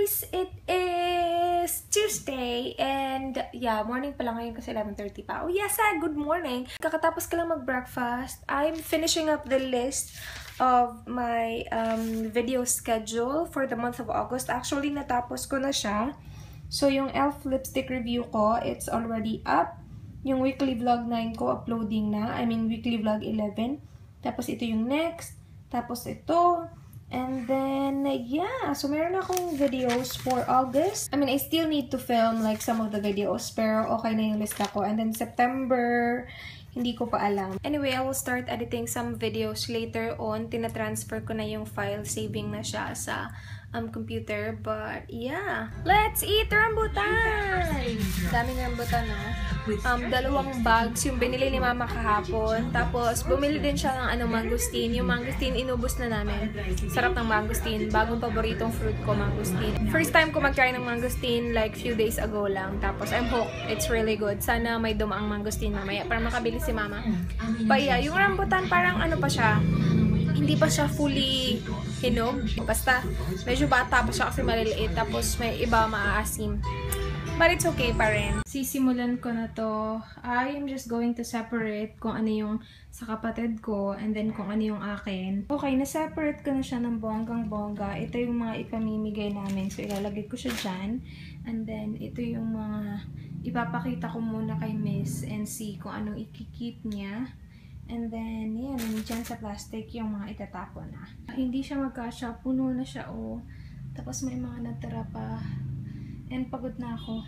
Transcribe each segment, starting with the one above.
guys! It is Tuesday and yeah, morning pa lang ngayon kasi 11:30 pa. Oh yes, good morning! Kakatapos ka lang mag-breakfast. I'm finishing up the list of my video schedule for the month of August. Actually, natapos ko na siya. So, yung e.l.f. lipstick review ko, it's already up. Yung weekly vlog 9 ko, uploading na. I mean, weekly vlog 11. Tapos, ito yung next. Tapos, ito. And then, yeah. So, meron akong videos for August. I mean, I still need to film like some of the videos. Pero, okay na yung lista ko. And then, September, hindi ko pa alam. Anyway, I will start editing some videos later on. Tina-transfer ko na yung file. Saving na siya sa computer. But, yeah. Let's eat rambutan! Daming rambutan, no? Dalawang bags yung binili ni Mama kahapon. Tapos, bumili din siya ng mangosteen. Yung mangosteen, inubos na namin. Sarap ng mangosteen. Bagong paboritong fruit ko, mangosteen. First time ko mag-try ng mangosteen like few days ago lang. Tapos, I'm hooked. It's really good. Sana may dumaang mangosteen mamaya para makabili si Mama. But yeah, yung rambutan parang ano pa siya. Hindi pa siya fully hinog. Basta, medyo bata pa siya kasi maliliit. Tapos, may iba maaasim. But it's okay pa rin. Sisimulan ko na to. I am just going to separate kung ano yung sa kapatid ko and then kung ano yung akin. Okay, na-separate ko na siya ng bonggang-bongga. Ito yung mga ipamimigay namin. So, ilalagay ko siya dyan. And then, ito yung mga ipapakita ko muna kay Miss and see kung anong ikikip niya. And then, yan, dyan sa plastic yung mga itatapon na. Hindi siya magkasya. Puno na siya, oh. Tapos may mga natira pa. And pagod na ako.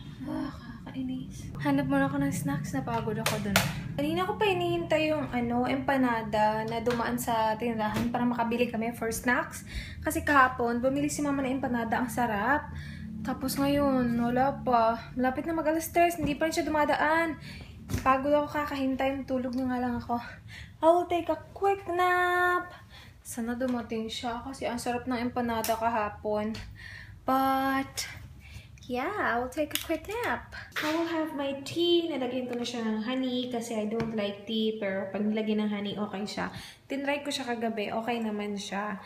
Kakainis. Hanap muna ako ng snacks. Napagod ako dun. Kanina ko pa hinihintay yung empanada na dumaan sa tindahan para makabili kami for snacks. Kasi kahapon, bumili si Mama ng empanada. Ang sarap. Tapos ngayon, wala pa. Malapit na mag-alas 3. Hindi pa rin siya dumadaan. Pagod ako kakahintay. Tulog na nga lang ako. I will take a quick nap. Sana dumating siya kasi ang sarap ng empanada kahapon. But yeah, I will take a quick nap. I will have my tea. Nalagyan ko na siya ng honey kasi I don't like tea. Pero pag nilagyan ng honey, okay siya. Tinry ko siya kagabi. Okay naman siya.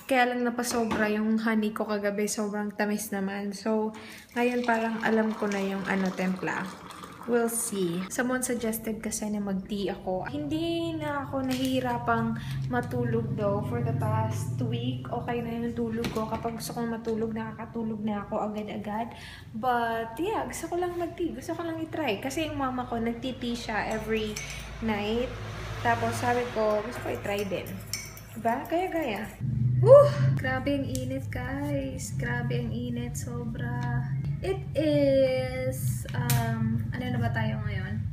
Kaya lang napasobra yung honey ko kagabi. Sobrang tamis naman. So, ngayon parang alam ko na yung templa. We'll see. Someone suggested kasi na mag-tea ako. Hindi na ako nahihirapang matulog though for the past week. Okay na yung tulog ko. Kapag gusto kong matulog, nakakatulog na ako agad-agad. But yeah, gusto ko lang mag-tea. Gusto ko lang i-try. Kasi yung mama ko, nag-tea siya every night. Tapos sabi ko, gusto ko i-try din. Diba? Gaya-gaya. Woo! Grabe ang init, guys. Grabe ang init. Sobra. It is, ano na ba tayo ngayon?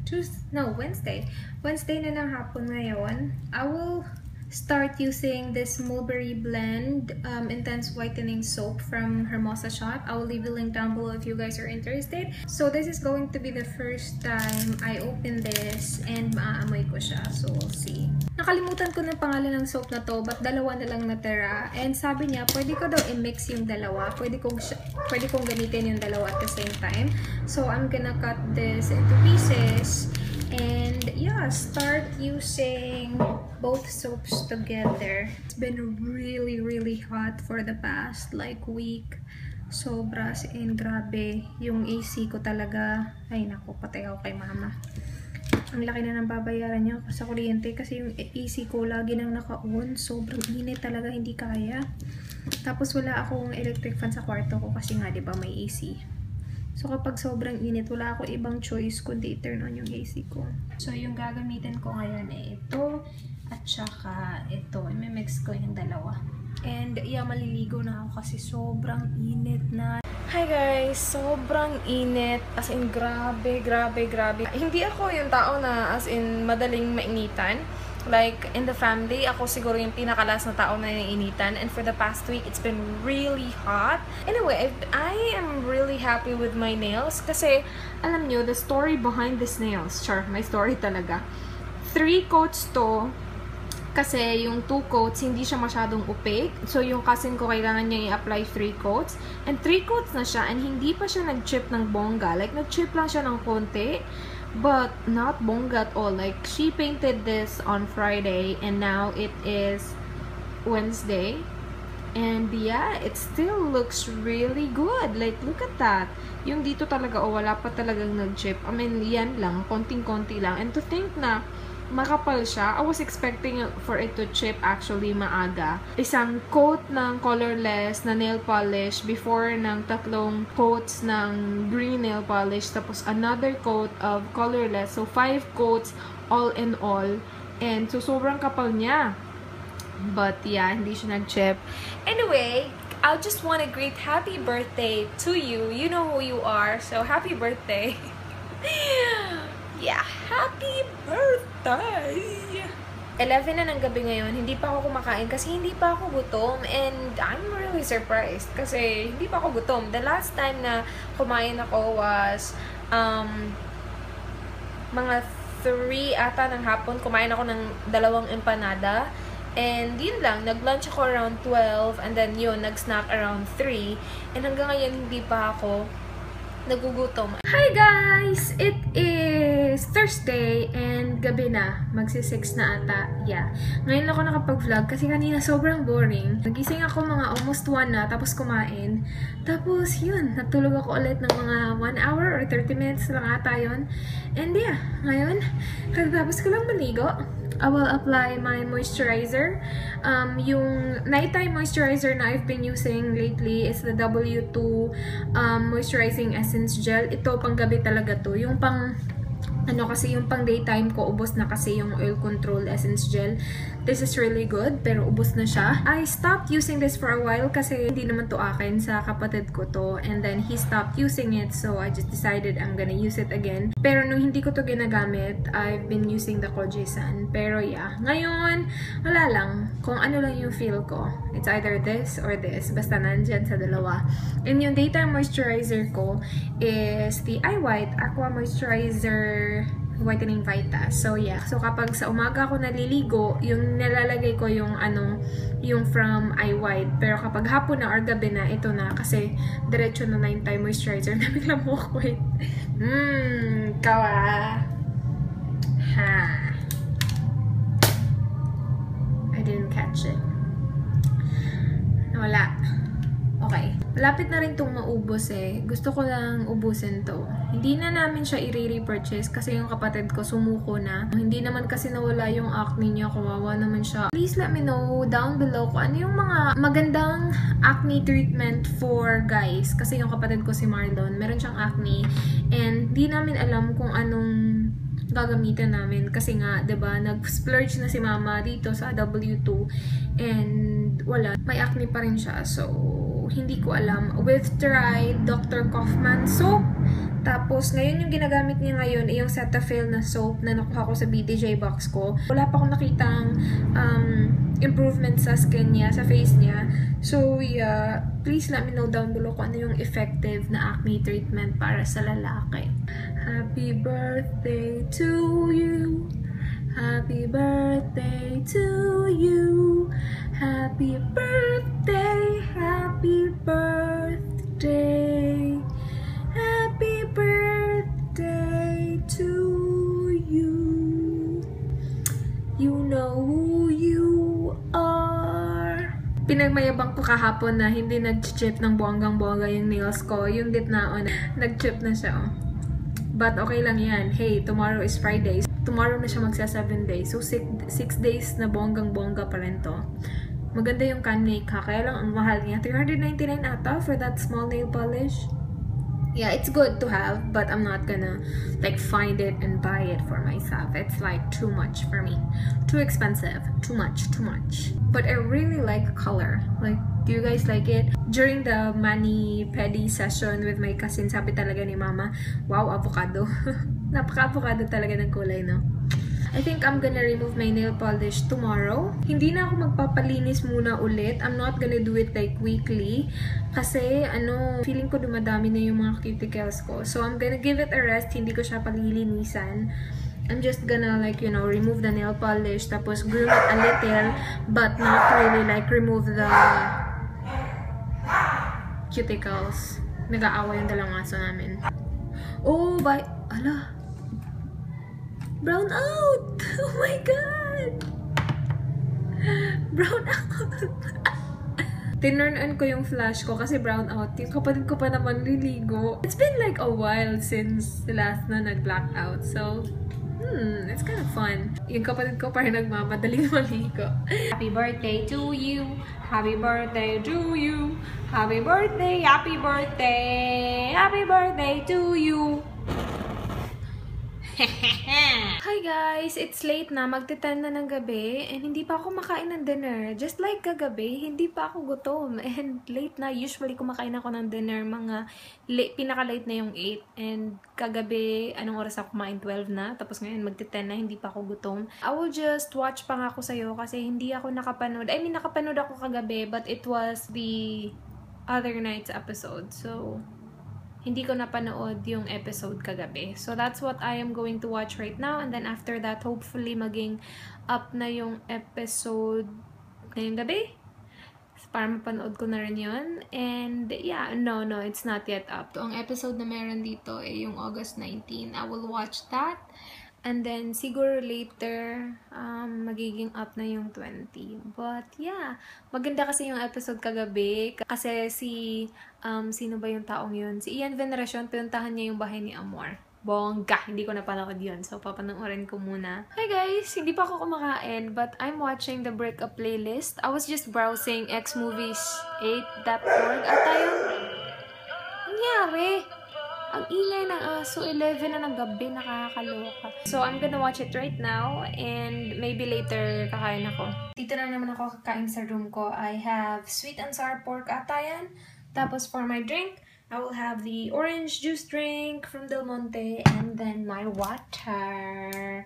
Wednesday. Wednesday na ng hapon ngayon. I will start using this Mulberry Blend Intense Whitening Soap from Hermosa Shop. I will leave the link down below if you guys are interested. So this is going to be the first time I open this and maaamoy ko siya. So we'll see. Nakalimutan ko ng pangalan ng soap na to, but dalawa na lang natira. And sabi niya, pwede ko daw i-mix yung dalawa. Pwede kong gamitin yung dalawa at the same time. So I'm gonna cut this into pieces. And yeah, start using both soaps together. It's been really, really hot for the past week. Sobra, and grabe. Yung AC ko talaga, ay naku, patay ako kay Mama. Ang laki na ng babayaran niya sa kuryente kasi yung AC ko lagi nang naka-on. Sobrang init talaga, hindi kaya. Tapos wala akong electric fan sa kwarto ko kasi nga, di ba, may AC. So, kapag sobrang init, wala ako ibang choice kundi i-turn on yung AC ko. So, yung gagamitin ko ngayon ito at saka ito. I-mix ko yung dalawa. And, yeah, maliligo na ako kasi sobrang init na. Hi guys! Sobrang init. As in, grabe. Hindi ako yung tao na as in madaling mainitan. Like, in the family, ako siguro yung pinakalas na tao na naiinitan. And for the past week, it's been really hot. Anyway, I am really happy with my nails. Kasi, alam nyo, the story behind these nails. Sure, may story talaga. 3 coats to. Kasi yung 2 coats, hindi siya masyadong opaque. So, yung cousin ko, kailangan niya i-apply 3 coats. And 3 coats na siya. And hindi pa siya nag-chip ng bongga. Like, nag-chip lang siya ng konti. But not bongga at all. Like, she painted this on Friday and now it is Wednesday. And yeah, it still looks really good. Like, look at that. Yung dito talaga, wala pa talagang nag-chip. I mean, yan lang, konting-konti lang. And to think na makapal siya, I was expecting for it to chip actually maaga. Isang coat ng colorless na nail polish before ng 3 coats ng green nail polish, tapos another coat of colorless. So, 5 coats all in all. And so, sobrang kapal niya. But yeah, hindi siya nag-chip. Anyway, I just want to greet happy birthday to you. You know who you are. So, happy birthday. Yeah, happy birthday! 11 na ng gabi ngayon. Hindi pa ako kumakain kasi hindi pa ako gutom. And I'm really surprised kasi hindi pa ako gutom. The last time na kumain ako was mga 3 ata ng hapon. Kumain ako ng 2 empanada. And yun lang, nag-lunch ako around 12, and then yun, nag-snack around 3. And hanggang ngayon, hindi pa ako nagugutom. Hi guys! It is Thursday, and gabi na. Magsi-6 na ata. Yeah. Ngayon ako nakapag-vlog kasi kanina sobrang boring. Nagising ako mga almost 1 na, tapos kumain. Tapos yun, natulog ako ulit ng mga 1 hour or 30 minutes lang ata yun. And yeah, ngayon, katapos ko lang maligo. I will apply my moisturizer. Yung nighttime moisturizer na I've been using lately is the W2 Moisturizing Essence Gel. Ito, pang gabi talaga to. Yung pang, kasi yung pang daytime ko, ubos na kasi yung Oil Control Essence Gel. This is really good, pero ubos na siya. I stopped using this for a while kasi hindi naman to akin, sa kapatid ko to. And then he stopped using it, so I just decided I'm gonna use it again. Pero nung hindi ko to ginagamit, I've been using the Kojisan. Pero yeah, ngayon, wala lang. Kung ano lang yung feel ko. It's either this or this. Basta nandyan sa dalawa. And yung daytime moisturizer ko is the Eye White Aqua Moisturizer Whitening Vita. So yeah. So kapag sa umaga ako naliligo, yung nilalagay ko yung yung from Eye White. Pero kapag hapon na or gabi na, ito na. Kasi diretso na nighttime moisturizer. Nabigla mo ako eh. Kawa. Ha. I didn't catch it. Wala. Okay. Malapit na rin itong maubos eh. Gusto ko lang ubusin to. Hindi na namin siya i-repurchase kasi yung kapatid ko sumuko na. Hindi naman kasi nawala yung acne niya. Kawawa naman siya. Please let me know down below kung ano yung mga magandang acne treatment for guys. Kasi yung kapatid ko si Marlon, meron siyang acne. And di namin alam kung anong gagamitin namin. Kasi nga, 'di ba, nag-splurge na si mama dito sa W2 and wala. May acne pa rin siya. So, hindi ko alam. We've tried Dr. Kaufman soap. Tapos, ngayon yung ginagamit niya ngayon ay yung Cetaphil na soap na nakuha ko sa BTJ box ko. Wala pa akong nakitang improvement sa skin niya, sa face niya. So, yeah, please let me know down below kung ano yung effective na acne treatment para sa lalaki. Happy birthday to you. Happy birthday to you. Happy birthday, happy birthday. Happy birthday to you. You know who you are. Pinagmayabang ko kahapon na hindi nag-chip ng bonggang-bongga yung nails ko. Yung gitnaon, nag-chip na siya. Oh. But okay lang yan. Hey, tomorrow is Friday. Tomorrow na siya magsa 7 days. So, 6 days na bonggang-bongga pa rin to. Maganda yung Kanmake ha. Kaya lang ang mahal niya. 399 ata for that small nail polish. Yeah, it's good to have, but I'm not gonna like find it and buy it for myself. It's like too much for me. Too expensive. Too much. But I really like color. Like, do you guys like it? During the mani-pedi session with my cousin, sabi talaga ni mama, wow, avocado. Napaka-avocado talaga ng kulay, no? I think I'm gonna remove my nail polish tomorrow. Hindi na ako magpapalinis muna ulit. I'm not gonna do it like weekly. Kasi, feeling ko dumadami na yung mga cuticles ko. So, I'm gonna give it a rest. Hindi ko siya palilinisan. I'm just gonna like, remove the nail polish. Tapos, groom it a little. But not really like remove the cuticles. Nag-aawa yung dalang aso namin. Oh, ala. Brown out! Oh my god! Brown out! tinurn on ko yung flash ko kasi brown out. Yung kapatid ko pa naman liligo. It's been like a while since the last na nag-black out. So, it's kind of fun. Yung kapatid ko parang nagmamadali maligo. Happy birthday to you. Happy birthday to you. Happy birthday, happy birthday. Happy birthday to you. Hi guys! It's late na. Magti-10 na ng gabi and hindi pa ako makain ng dinner. Just like kagabi, hindi pa ako gutom. And late na. Usually kumakain ako ng dinner mga pinaka-late na yung 8. And kagabi, anong oras ako kumain? 12 na. Tapos ngayon magti-10 na, hindi pa ako gutom. I will just watch pa nga ako sa'yo kasi hindi ako nakapanood. I mean, nakapanood ako kagabi but it was the other night's episode. So, hindi ko napanood yung episode kagabi. So, that's what I am going to watch right now. And then after that, hopefully, maging up na yung episode ngayong gabi. Para mapanood ko na rin yun. And, yeah, no, it's not yet up. So, ang episode na meron dito ay yung August 19. I will watch that. And then, siguro later, magiging up na yung 20. But, yeah. Maganda kasi yung episode kagabi. Kasi sino ba yung taong yun? Si Ian Veneracion, pinuntahan niya yung bahay ni Amor. Bongga! Hindi ko napanood yun. So, papanoorin ko muna. Hi guys! Hindi pa ako kumakain, but I'm watching the breakup playlist. I was just browsing xmovies8.org at yun. Nangyari? Ang ingay ng aso, 11 na ng gabi, nakakaloka. So, I'm gonna watch it right now and maybe later kakain ako. Dito na naman ako kakain sa room ko. I have sweet and sour pork atayan. Tapos for my drink, I will have the orange juice drink from Del Monte and then my water.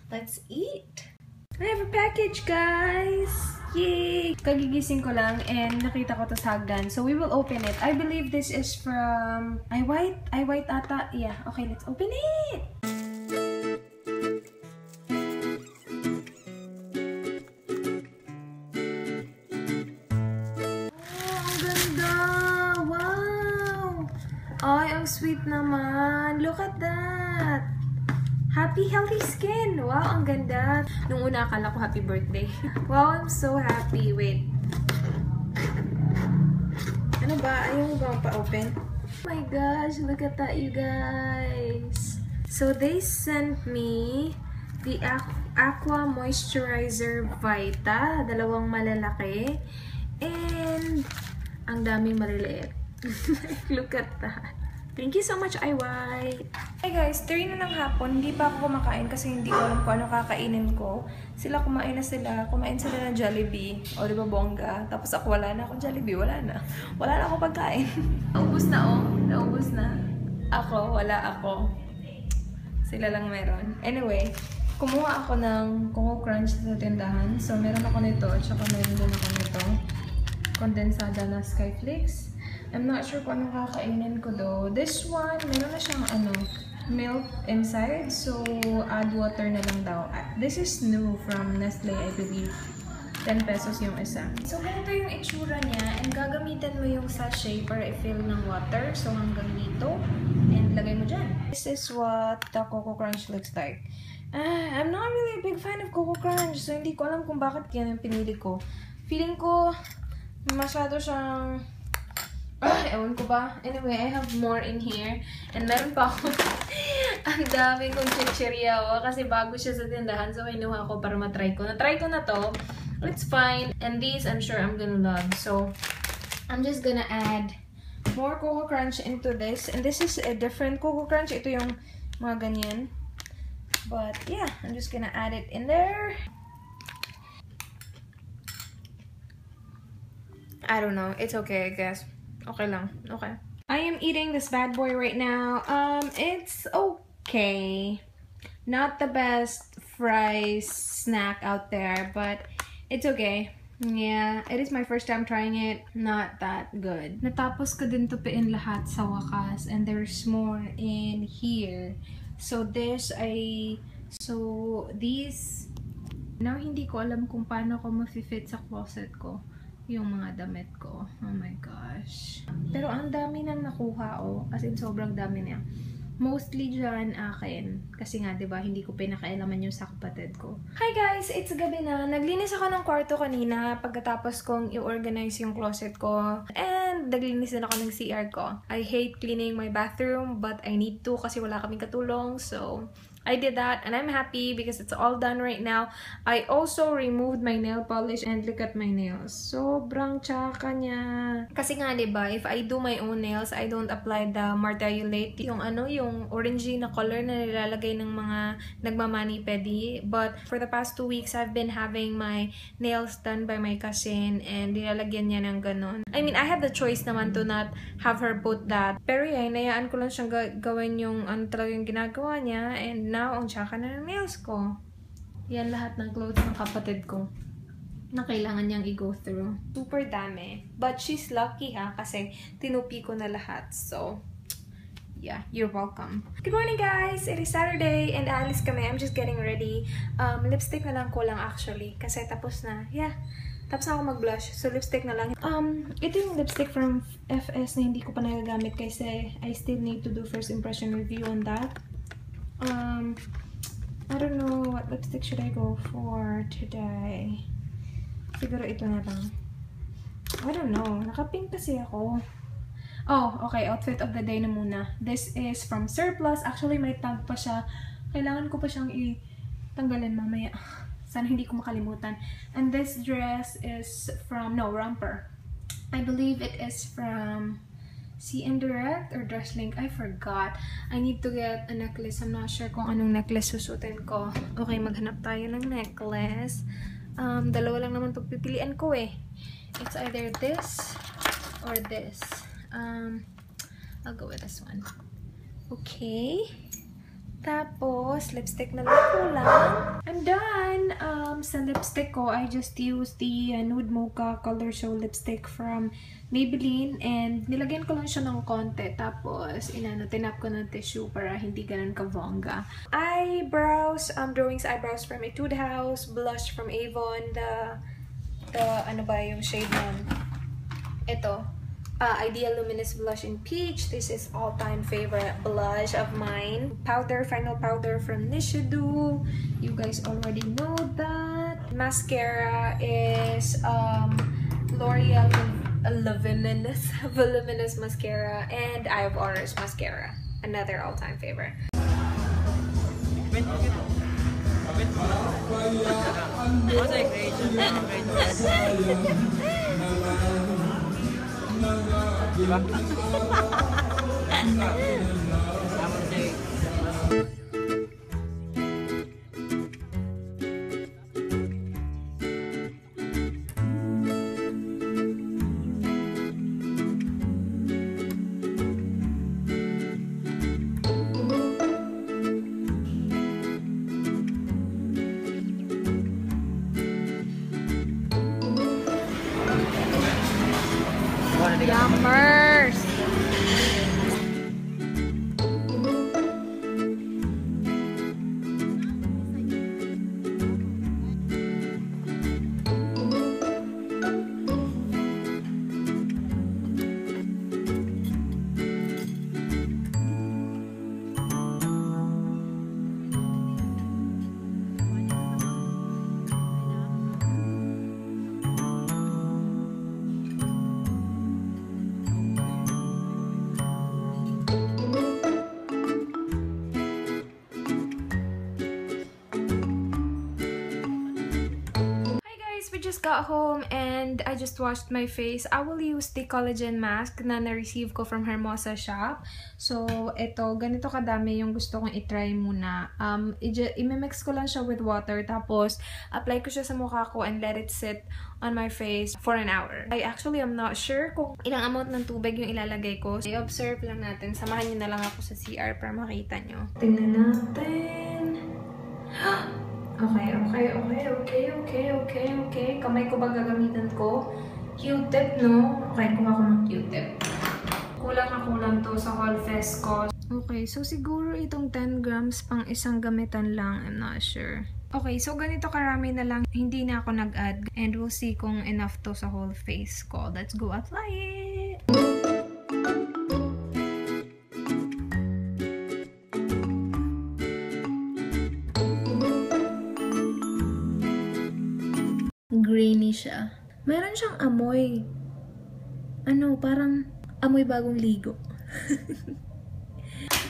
Let's eat! I have a package, guys! Yay! Kagigising ko lang and nakita ko to sa hagdan. So, we will open it. I believe this is from iWhite ata. Yeah, okay, let's open it! Oh, ang ganda! Wow! Ay, ang sweet naman! Look at that! Happy Healthy Skin! Wow, ang ganda! Nung una, akala ko happy birthday. Wow, I'm so happy. Wait. Ano ba? Ayaw mo ba pa-open? Oh my gosh, look at that, you guys! So, they sent me the Aqua Moisturizer Vita. Dalawang malalaki. And, ang daming maliliit. Look at that. Thank you so much, iWhite! Hey guys, 3 na ng hapon. Hindi pa ako kumakain kasi hindi ko alam kung ano kakainin ko. Sila kumain na sila. Kumain sila ng Jollibee. O, diba bongga? Tapos ako wala na akong Jollibee. Wala na. Wala na akong pagkain. Naubos na oh. Naubos na. Ako, wala ako. Sila lang meron. Anyway, kumuha ako ng Coco Crunch sa tindahan. So, meron ako nito. At saka meron din ako nito. Kondensada na Skyflakes. I'm not sure kung anong kakainin ko though. This one, meron na siyang milk inside. So, add water na lang daw. This is new from Nestle, I believe. 10 pesos yung isa. So, ganito yung itsura niya. And gagamitin mo yung sachet para i-fill ng water. So, hanggang dito. And lagay mo dyan. This is what the Coco Crunch looks like. I'm not really a big fan of Coco Crunch. So, hindi ko alam kung bakit yan ang pinili ko. Feeling ko, masyado siyang... ewan ko ba? Anyway, I have more in here. And meron pa ako. Ang dami kong chichirya kasi bago siya sa tindahan. So, kinuha ko para matry ko. Na-try ko na to. It's fine. And these, I'm sure I'm gonna love. So, I'm just gonna add more Coco Crunch into this. And this is a different Coco Crunch. Ito yung mga ganyan. But, yeah. I'm just gonna add it in there. I don't know. It's okay, I guess. Okay lang. Okay. I am eating this bad boy right now. It's okay. Not the best fries snack out there, but it's okay. Yeah, it is my first time trying it. Not that good. Natapos ko din tupiin lahat sa wakas, and there's more in here. So these, now hindi ko alam kung paano ko ma-fit sa closet ko yung mga damit ko. Oh my gosh. Pero ang dami nang nakuha, oh. As in, sobrang dami niya. Mostly dyan akin. Kasi nga, diba, hindi ko pinakailaman yung sa kapatid ko. Hi guys! It's gabi na. Naglinis ako ng kwarto kanina pagkatapos kong i-organize yung closet ko. And naglinis din ako ng CR ko. I hate cleaning my bathroom but I need to kasi wala kaming katulong. So, I did that and I'm happy because it's all done right now. I also removed my nail polish and look at my nails. Sobrang tsaka niya. Kasi nga, diba, if I do my own nails, I don't apply the Mardialate. Yung yung orangey na color na nilalagay ng mga nagmamani-pedi. But for the past 2 weeks, I've been having my nails done by my cousin and nilalagyan niya ng ganon. I mean, I have the choice naman to not have her put that. Pero yeah, hinayaan ko lang siyang gawin yung talagang ginagawa niya and now, ang tsaka na ng nails ko. Yan lahat ng clothes ng kapatid ko na kailangan niyang i-go through. Super dami. But she's lucky ha, kasi tinupi ko na lahat. So, yeah, you're welcome. Good morning guys! It is Saturday and alis kami. I'm just getting ready. Lipstick na lang kulang actually. Kasi tapos na. Yeah. Tapos na ako mag-blush. So, lipstick na lang. Ito yung lipstick from FS na hindi ko pa nagagamit kasi I still need to do first impression review on that. I don't know what lipstick should I go for today. Siguro ito na lang. I don't know. Naka-pink kasi ako. Oh, okay. Outfit of the day na muna. This is from Surplus. Actually, may tag pa siya. Kailangan ko pa siyang i-tanggalin mamaya. Sana hindi ko makalimutan. And this dress is from, no, Romper. I believe it is from CN Direct or Dresslink. I forgot. I need to get a necklace. I'm not sure kung anong necklace susutin ko. Okay, maghanap tayo ng necklace. Dalawa lang naman pagpipilian ko eh. It's either this or this. I'll go with this one. Okay. Tapos, lipstick na lang kulang. I'm done! Sa lipstick ko, I just used the Nude Mocha Color Show lipstick from Maybelline. And nilagyan ko lang siya ng konti. Tapos, tinap ko ng tissue para hindi ganun kavongga. Eyebrows, drawing sa eyebrows from Etude House. Blush from Avon. The ano ba yung shade nun? Ito. Ideal Luminous Blush in Peach. This is all-time favorite blush of mine. Powder, final powder from Nishidu. You guys already know that. Mascara is L'Oreal Voluminous Mascara and Eye of Horus Mascara. Another all-time favorite. Diba? Yummers! We just got home and I just washed my face. I will use the collagen mask na na-receive ko from Hermosa shop. So, ito, ganito kadami yung gusto kong i-try muna. I-mix ko lang siya with water tapos apply ko siya sa mukha ko and let it sit on my face for an hour. I actually am not sure kung ilang amount ng tubig yung ilalagay ko. I-observe lang natin. Samahan nyo na lang ako sa CR para makita nyo. Tingnan natin. Okay. Kamay ko ba gagamitan ko? Q-tip, no? Okay, kuha ko ng Q-tip. Kulang to sa whole fest ko. Okay, so siguro itong 10 grams pang isang gamitan lang. I'm not sure. Okay, so ganito karami na lang. Hindi na ako nag-add. And we'll see kung enough to sa whole face ko. Let's go apply it! Meron siyang amoy. Ano, parang amoy bagong ligo.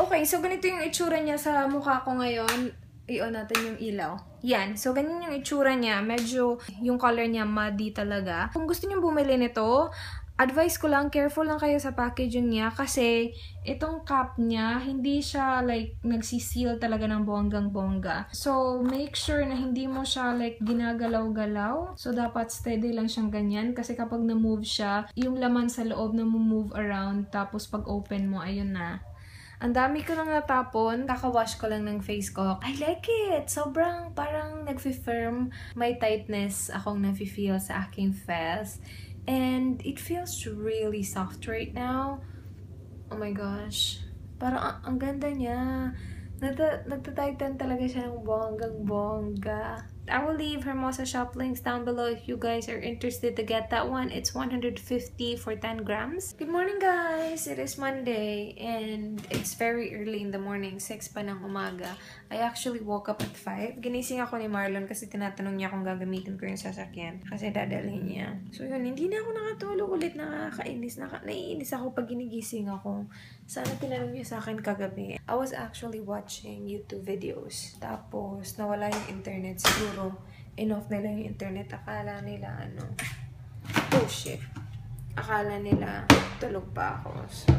Okay, so ganito yung itsura niya sa mukha ko ngayon. I-on natin yung ilaw. Yan. So, ganyan yung itsura niya. Medyo yung color niya muddy talaga. Kung gusto niyo bumili nito, advice ko lang, careful lang kayo sa packaging niya kasi itong cap niya, hindi siya like nagsiseal talaga ng bonggang-bongga. So, make sure na hindi mo siya like ginagalaw-galaw. So, dapat steady lang siyang ganyan kasi kapag na-move siya, yung laman sa loob na move around tapos pag open mo, ayun na. Ang dami ko lang natapon. Kaka-wash ko lang ng face ko. I like it! Sobrang parang nag-firm. May tightness akong nafe-feel sa aking face. And it feels really soft right now. Oh my gosh. Parang ang ganda niya. Nagtatighten talaga siya ng bonggang-bongga. I will leave Hermosa shop links down below if you guys are interested to get that one. It's 150 for 10 grams. Good morning, guys! It is Monday and it's very early in the morning. 6 pa ng umaga. I actually woke up at 5. Ginising ako ni Marlon kasi tinatanong niya kung gagamitin ko yung sasakyan. Kasi dadalhin niya. So yun, hindi na ako nakatulog ulit. Nakakainis. Naiinis ako pag ginigising ako. Sana tinanong niya sa akin kagabi. I was actually watching YouTube videos. Tapos, nawala yung internet. Siguro, in-off nila yung internet. Akala nila, oh shit. Akala nila, tulog pa ako. So,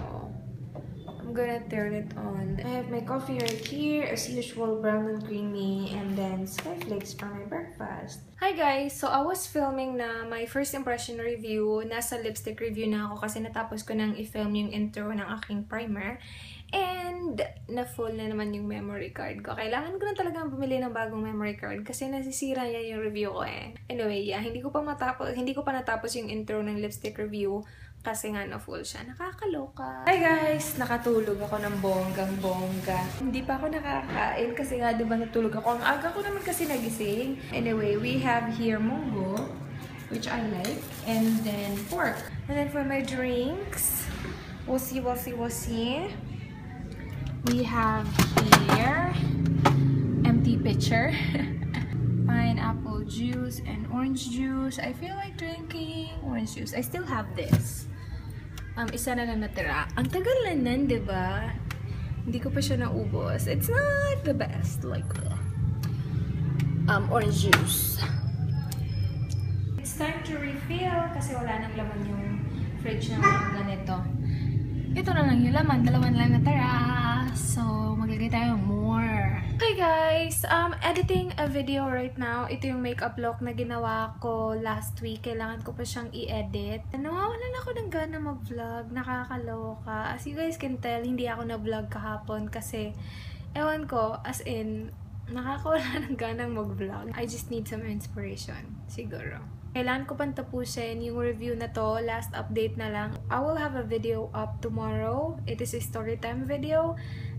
I'm gonna turn it on. I have my coffee right here. As usual, brown and creamy. And then, snowflakes for my breakfast. Hi guys! So, I was filming na my first impression review. Nasa lipstick review na ako kasi natapos ko nang i-film yung intro ng aking primer. And, na-full na naman yung memory card ko. Kailangan ko na talagang bumili ng bagong memory card kasi nasisira niya yung review ko eh. Anyway, yeah, hindi ko pa natapos yung intro ng lipstick review kasi nga na-full siya. Nakakaloka. Hi guys! Nakatulog ako ng bonggang-bongga. Hindi pa ako nakakain kasi nga diba natulog ako. Ang aga ko naman kasi nagising. Anyway, we have here munggo, which I like, and then pork. And then for my drinks, we'll see. We have here empty pitcher, pineapple juice and orange juice. I feel like drinking orange juice. I still have this. Isa na lang natira. Ang tagal na nan, diba? Hindi ko pa siya naubos. It's not the best. Like, orange juice. It's time to refill kasi wala nang laman yung fridge na mga ganito. Ito na lang yung laman. Dalawa na lang natira. So, maglagay tayo more. Okay guys, editing a video right now. Ito yung makeup look na ginawa ko last week. Kailangan ko pa siyang i-edit. Nawawalan ako ng gana mag-vlog. Nakakaloka. As you guys can tell, hindi ako na-vlog kahapon kasi, ewan ko, as in, nakakawala ng ganang mag-vlog. I just need some inspiration. Siguro. Kailangan ko pang tapusin yung review na to. Last update na lang. I will have a video up tomorrow. It is a story time video.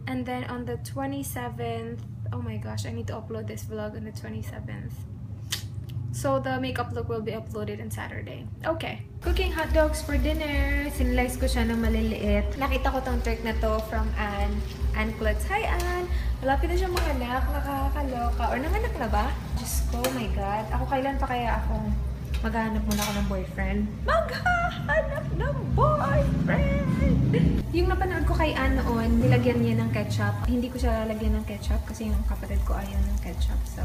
And then on the 27th, oh my gosh, I need to upload this vlog on the 27th. So the makeup look will be uploaded on Saturday. Okay. Cooking hot dogs for dinner. Sinlice ko siya ng maliliit. Nakita ko tong trick na to from Anne. Anne Klutz. Hi Anne! Malapit na siya mga anak. Nakakaloka. Or nanganak na ba? Diyos ko, oh my God. Ako kailan pa kaya akong maghahanap muna ako ng boyfriend? Maghahanap ng boyfriend! Yung napanood ko kay Anne noon, nilagyan niya ng ketchup. Hindi ko siya lalagyan ng ketchup kasi yung kapatid ko ayaw ng ketchup. So,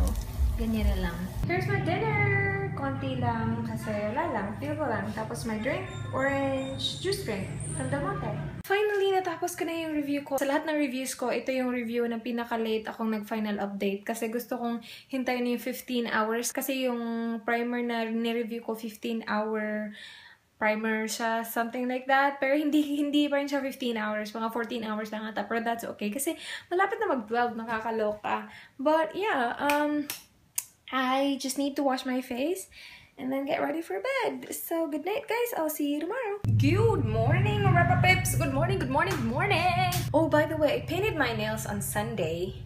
ganyan na lang. Here's my dinner! Konti lang kasi wala lang. Feel ko lang. Tapos my drink, orange juice drink from Del Monte. Finally, natapos ko na yung review ko. Sa lahat ng reviews ko, ito yung review ng pinaka-late akong nag-final update. Kasi gusto kong hintayin yung 15 hours. Kasi yung primer na ni-review ko, 15-hour primer siya, something like that. Pero hindi pa rin siya 15 hours. Mga 14 hours lang ata. Pero that's okay. Kasi malapit na mag-12. Nakakaloka. But yeah, I just need to wash my face and then get ready for bed. So, good night, guys. I'll see you tomorrow. Good morning, Rappa Pips. Good morning, good morning, good morning. Oh, by the way, I painted my nails on Sunday.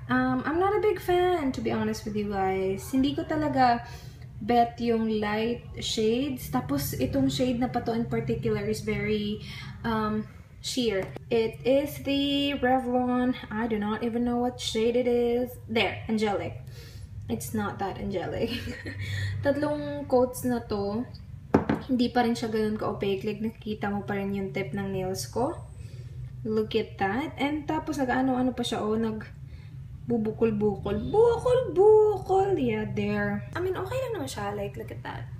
I'm not a big fan, to be honest with you guys. Hindi ko talaga bet yung light shades. Tapos, itong shade na pa to in particular is very sheer. It is the Revlon. I do not even know what shade it is. There, Angelic. It's not that angelic. Tatlong coats na to. Hindi pa rin siya ganun ka-opaque. Like, nakikita mo pa rin yung tip ng nails ko. Look at that. And tapos, nag-ano-ano pa siya. Oh, bubukol-bukol. Bukol-bukol. Yeah, there. I mean, okay lang naman siya. Like, look at that.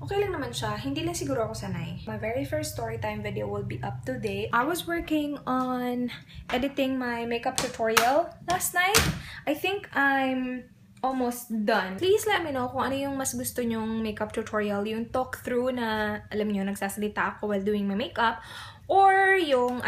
Okay lang naman siya. Hindi lang siguro ako sanay. My very first story time video will be up today. I was working on editing my makeup tutorial last night. I think I'm almost done. Please let me know kung ano yung mas gusto nyong makeup tutorial. Yung talk through na, alam nyo, nagsasalita ako while doing my makeup. Or yung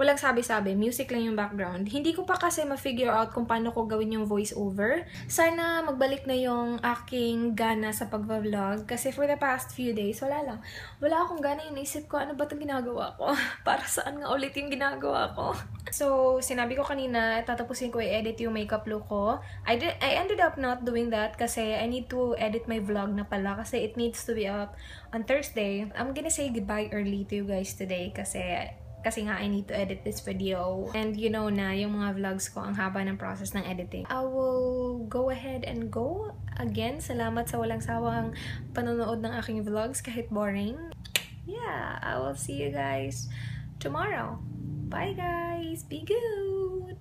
walang sabi-sabi, music lang yung background. Hindi ko pa kasi ma-figure out kung paano ko gawin yung voice-over. Sana magbalik na yung aking gana sa pag-vlog. Kasi for the past few days, wala lang. Wala akong gana, yung naisip ko, ano ba itong ginagawa ko? Para saan nga ulit yung ginagawa ko? So, sinabi ko kanina, tatapusin ko i-edit yung makeup look ko. I ended up not doing that kasi I need to edit my vlog na pala kasi it needs to be up on Thursday. I'm gonna say goodbye early to you guys today kasi nga I need to edit this video. And you know na, yung mga vlogs ko, ang haba ng process ng editing. I will go ahead and go. Again, salamat sa walang sawang panonood ng aking vlogs kahit boring. Yeah, I will see you guys tomorrow. Bye guys! Be good!